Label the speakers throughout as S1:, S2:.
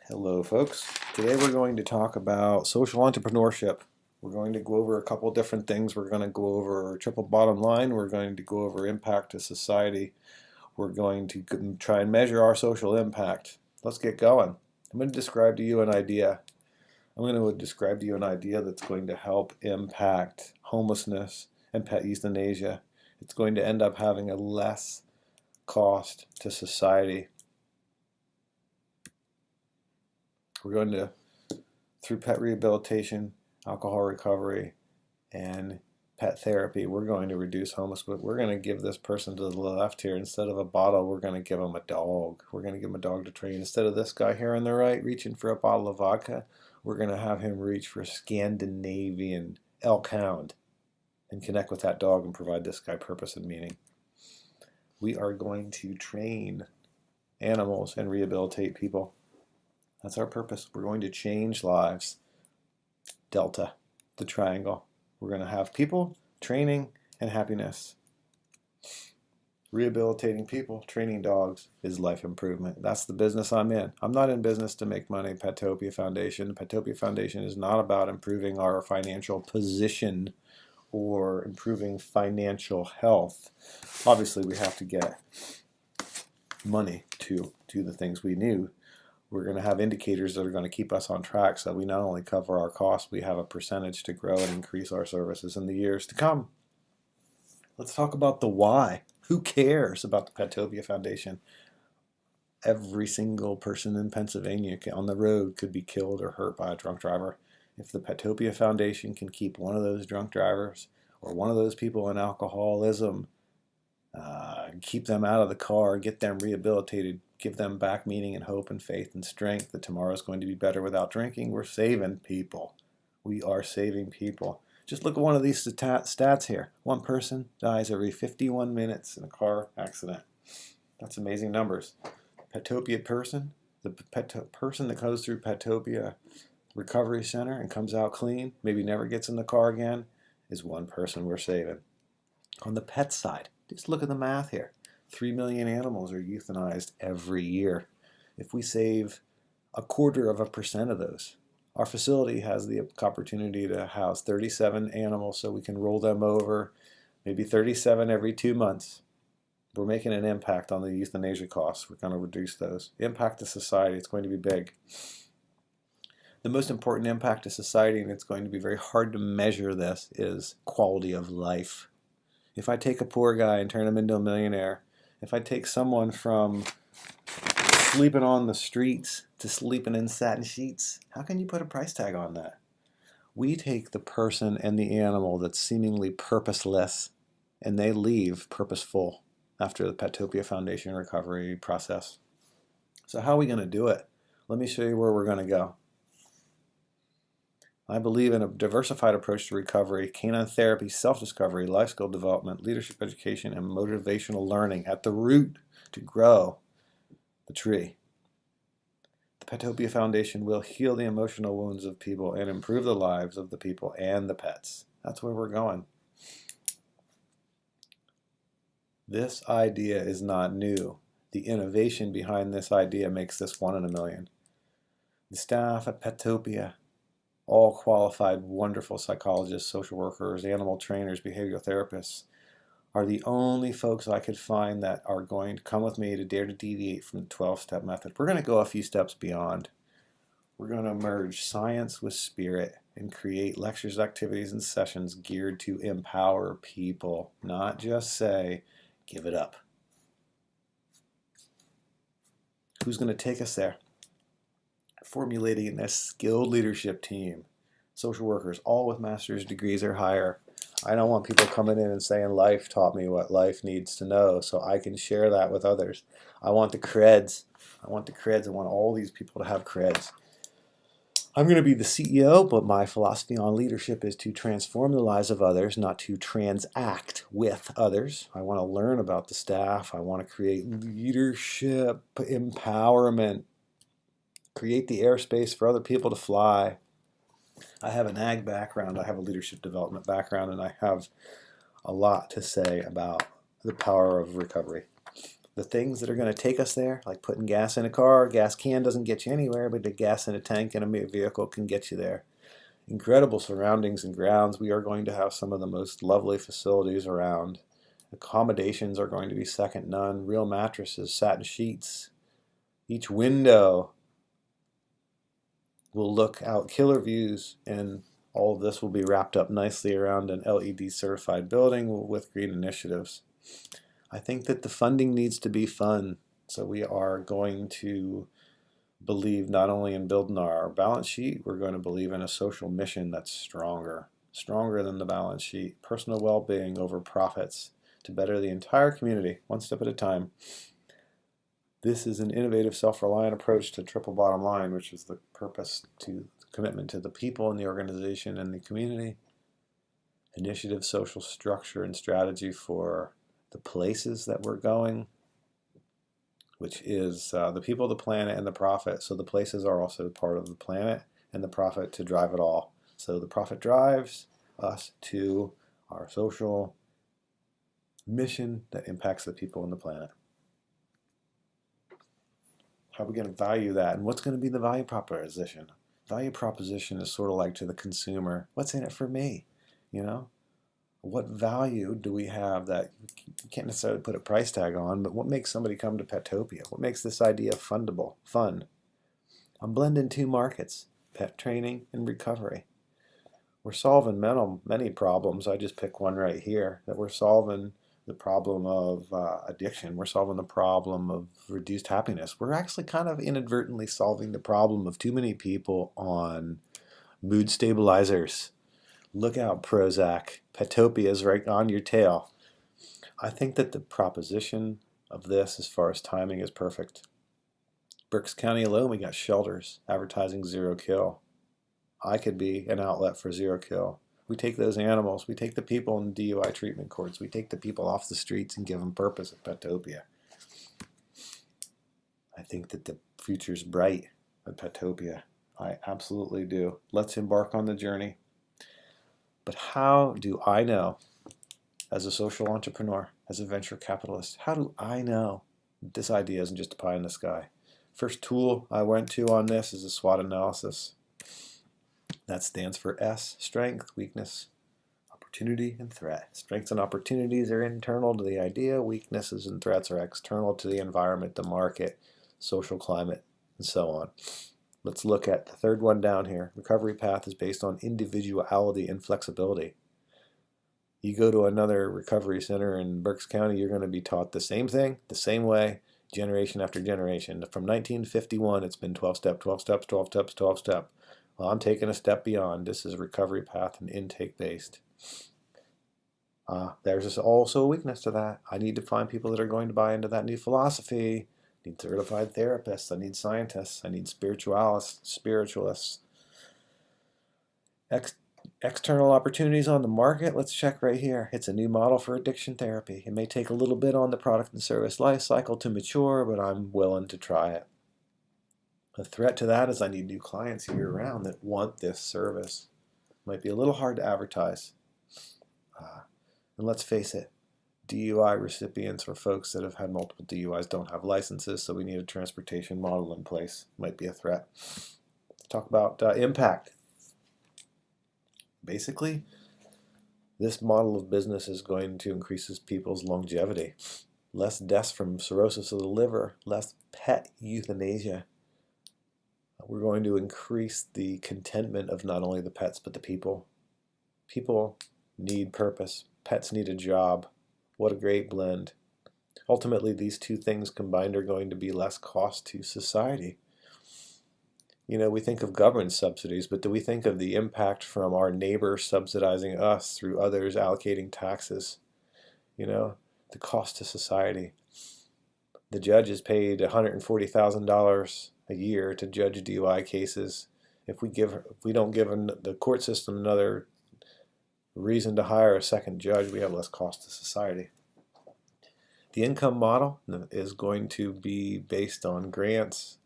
S1: Hello folks. Today we're going to talk about social entrepreneurship. We're going to go over a couple different things. We're going to go over triple bottom line. We're going to go over impact to society. We're going to try and measure our social impact. Let's get going. I'm going to describe to you an idea. I'm going to describe to you an idea that's going to help impact homelessness and pet euthanasia. It's going to end up having a less cost to society. We're going to, through pet rehabilitation, alcohol recovery, and pet therapy, we're going to reduce homelessness. We're going to give this person to the left here, instead of a bottle, we're going to give them a dog. We're going to give them a dog to train. Instead of this guy here on the right reaching for a bottle of vodka, we're going to have him reach for a Scandinavian elk hound and connect with that dog and provide this guy purpose and meaning. We are going to train animals and rehabilitate people. That's our purpose. We're going to change lives. Delta, the triangle. We're going to have people, training, and happiness. Rehabilitating people, training dogs is life improvement. That's the business I'm in. I'm not in business to make money. PetOpia Foundation. The PetOpia Foundation is not about improving our financial position or improving financial health. Obviously, we have to get money to do the things we need. We're going to have indicators that are going to keep us on track so that we not only cover our costs, we have a percentage to grow and increase our services in the years to come. Let's talk about the why. Who cares about the PetOpia Foundation? Every single person in Pennsylvania on the road could be killed or hurt by a drunk driver. If the PetOpia Foundation can keep one of those drunk drivers or one of those people in alcoholism, keep them out of the car, get them rehabilitated, give them back meaning and hope and faith and strength that tomorrow is going to be better without drinking, we're saving people. We are saving people. Just look at one of these stats here. One person dies every 51 minutes in a car accident. That's amazing numbers. PetOpia person, the person that goes through PetOpia Recovery Center and comes out clean, maybe never gets in the car again, is one person we're saving. On the pet side, just look at the math here. 3 million animals are euthanized every year. If we save 0.25% of those, our facility has the opportunity to house 37 animals so we can roll them over, maybe 37 every 2 months. We're making an impact on the euthanasia costs. We're going to reduce those. Impact to society, it's going to be big. The most important impact to society, and it's going to be very hard to measure this, is quality of life. If I take a poor guy and turn him into a millionaire, if I take someone from sleeping on the streets to sleeping in satin sheets, how can you put a price tag on that? We take the person and the animal that's seemingly purposeless, and they leave purposeful after the PetOpia Foundation recovery process. So how are we going to do it? Let me show you where we're going to go. I believe in a diversified approach to recovery, canine therapy, self-discovery, life skill development, leadership education, and motivational learning at the root to grow the tree. The PetOpia Foundation will heal the emotional wounds of people and improve the lives of the people and the pets. That's where we're going. This idea is not new. The innovation behind this idea makes this 1 in a million. The staff at PetOpia, all qualified, wonderful psychologists, social workers, animal trainers, behavioral therapists, are the only folks I could find that are going to come with me to dare to deviate from the 12-step method. We're going to go a few steps beyond. We're going to merge science with spirit and create lectures, activities, and sessions geared to empower people, not just say, give it up. Who's going to take us there? Formulating a skilled leadership team, social workers, all with master's degrees or higher. I don't want people coming in and saying life taught me what life needs to know so I can share that with others. I want the creds. I want all these people to have creds. I'm going to be the CEO, but my philosophy on leadership is to transform the lives of others, not to transact with others. I want to learn about the staff. I want to create leadership, empowerment, create the airspace for other people to fly. I have an ag background, I have a leadership development background, and I have a lot to say about the power of recovery. the things that are going to take us there, like putting gas in a car. Gas can doesn't get you anywhere, but the gas in a tank in a vehicle can get you there. Incredible surroundings and grounds. We are going to have some of the most lovely facilities around. Accommodations are going to be second none. Real mattresses, satin sheets. Each window will look out killer views, and all of this will be wrapped up nicely around an LED certified building with green initiatives. I think that the funding needs to be fun, so we are going to believe not only in building our balance sheet, we're going to believe in a social mission that's stronger than the balance sheet. Personal well-being over profits to better the entire community, one step at a time. This is an innovative, self-reliant approach to triple bottom line, which is the purpose to commitment to the people in the organization and the community. Initiative, social structure, and strategy for the places that we're going, which is the people, the planet, and the profit. So the places are also part of the planet and the profit to drive it all. So the profit drives us to our social mission that impacts the people and the planet. How are we going to value that? And what's going to be the value proposition? Value proposition is sort of like to the consumer, what's in it for me? You know? What value do we have that you can't necessarily put a price tag on, but what makes somebody come to PetOpia? What makes this idea fundable, fun? I'm blending two markets, pet training and recovery. We're solving many problems. I just pick one right here, that we're solving the problem of addiction. We're solving the problem of reduced happiness. We're actually kind of inadvertently solving the problem of too many people on mood stabilizers. Look out, Prozac. PetOpia is right on your tail. I think that the proposition of this, as far as timing, is perfect. Berks County alone, we got shelters advertising zero kill. I could be an outlet for zero kill. We take those animals, we take the people in DUI treatment courts, we take the people off the streets and give them purpose at PetOpia. I think that the future's bright at PetOpia. I absolutely do. Let's embark on the journey. But how do I know, as a social entrepreneur, as a venture capitalist, how do I know this idea isn't just a pie in the sky? First tool I went to on this is a SWOT analysis. That stands for S, strength, weakness, opportunity, and threat. Strengths and opportunities are internal to the idea. Weaknesses and threats are external to the environment, the market, social climate, and so on. Let's look at the third one down here. Recovery path is based on individuality and flexibility. You go to another recovery center in Berks County, you're going to be taught the same thing, the same way, generation after generation. From 1951, it's been 12 step, 12 steps, 12 steps, 12 step. Well, I'm taking a step beyond. This is recovery path and intake based. There's also a weakness to that. I need to find people that are going to buy into that new philosophy. I need certified therapists. I need scientists. I need spiritualists. External opportunities on the market. Let's check right here. It's a new model for addiction therapy. It may take a little bit on the product and service life cycle to mature, but I'm willing to try it. A threat to that is I need new clients year round that want this service. Might be a little hard to advertise. And let's face it, DUI recipients or folks that have had multiple DUIs don't have licenses, so we need a transportation model in place. Might be a threat. Let's talk about impact. Basically, this model of business is going to increase people's longevity. Less deaths from cirrhosis of the liver, less pet euthanasia. We're going to increase the contentment of not only the pets, but the people. People need purpose. Pets need a job. What a great blend. Ultimately, these two things combined are going to be less cost to society. You know, we think of government subsidies, but do we think of the impact from our neighbors subsidizing us through others allocating taxes? You know, the cost to society. The judge is paid $140,000 a year to judge DUI cases. If we don't give the court system another reason to hire a second judge, we have less cost to society. The income model is going to be based on grants.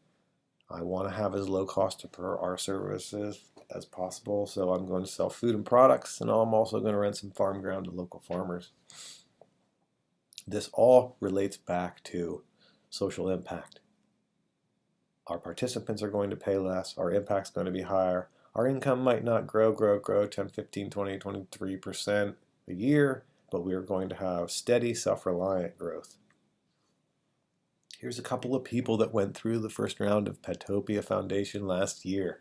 S1: I want to have as low cost per our services as possible, so I'm going to sell food and products, and I'm also going to rent some farm ground to local farmers. This all relates back to social impact. Our participants are going to pay less. Our impact's going to be higher. Our income might not grow 10, 15, 20, 23% a year, but we are going to have steady, self-reliant growth. Here's a couple of people that went through the first round of PetOpia Foundation last year.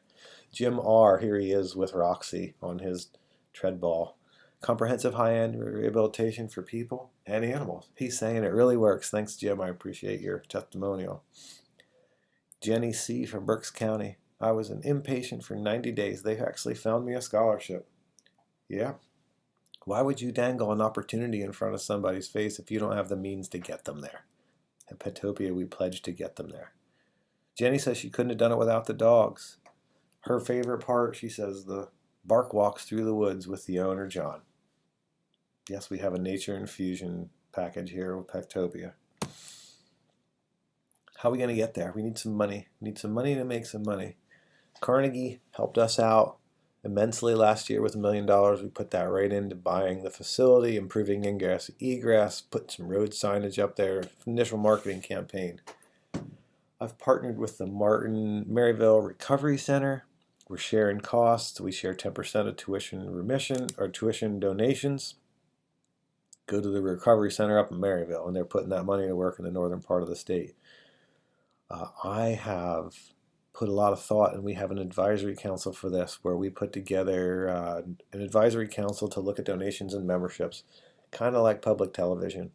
S1: Jim R., here he is with Roxy on his treadball. Comprehensive high-end rehabilitation for people and animals. He's saying it really works. Thanks, Jim. I appreciate your testimonial. Jenny C. from Berks County. I was an inpatient for 90 days. They actually found me a scholarship. Yeah. Why would you dangle an opportunity in front of somebody's face if you don't have the means to get them there? At PetOpia, we pledged to get them there. Jenny says she couldn't have done it without the dogs. Her favorite part, she says, the bark walks through the woods with the owner, John. Yes, we have a nature infusion package here with PetOpia. How are we going to get there? We need some money. We need some money to make some money. Carnegie helped us out immensely last year with $1 million. We put that right into buying the facility, improving ingress, egress, put some road signage up there, initial marketing campaign. I've partnered with the Maryville Recovery Center. We're sharing costs. We share 10% of tuition remission or tuition donations. Go to the Recovery Center up in Maryville, and they're putting that money to work in the northern part of the state. I have put a lot of thought, and we have an advisory council for this, where we put together an advisory council to look at donations and memberships, kind of like public television.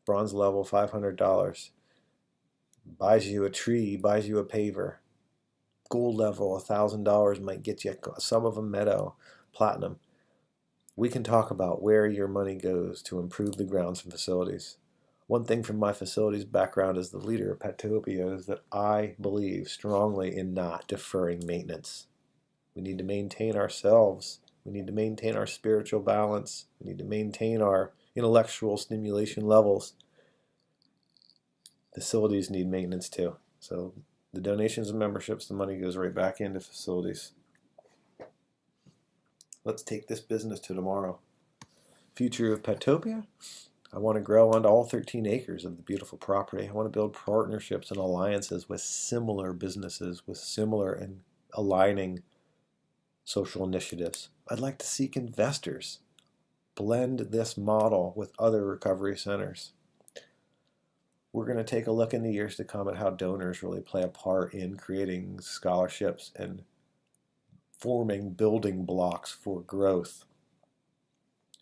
S1: Bronze level, $500. Buys you a tree, buys you a paver. Gold level, $1,000 might get you some of them meadow, platinum. We can talk about where your money goes to improve the grounds and facilities. One thing from my facilities background as the leader of PetOpia is that I believe strongly in not deferring maintenance. We need to maintain ourselves. We need to maintain our spiritual balance. We need to maintain our intellectual stimulation levels. Facilities need maintenance too. So the donations and memberships, the money goes right back into facilities. Let's take this business to tomorrow. Future of PetOpia? I want to grow onto all 13 acres of the beautiful property. I want to build partnerships and alliances with similar businesses, with similar and aligning social initiatives. I'd like to seek investors. Blend this model with other recovery centers. We're going to take a look in the years to come at how donors really play a part in creating scholarships and forming building blocks for growth.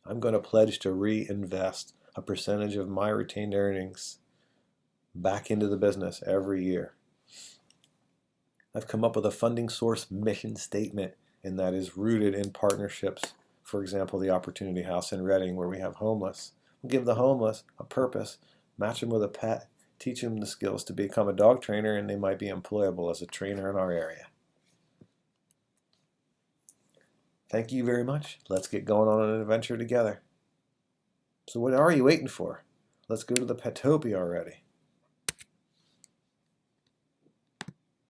S1: I'm going to pledge to reinvest a percentage of my retained earnings back into the business every year. I've come up with a funding source mission statement, and that is rooted in partnerships. For example, the Opportunity House in Reading, where we have homeless. We'll give the homeless a purpose, match them with a pet, teach them the skills to become a dog trainer, and they might be employable as a trainer in our area. Thank you very much. Let's get going on an adventure together. So what are you waiting for? Let's go to the PetOpia already.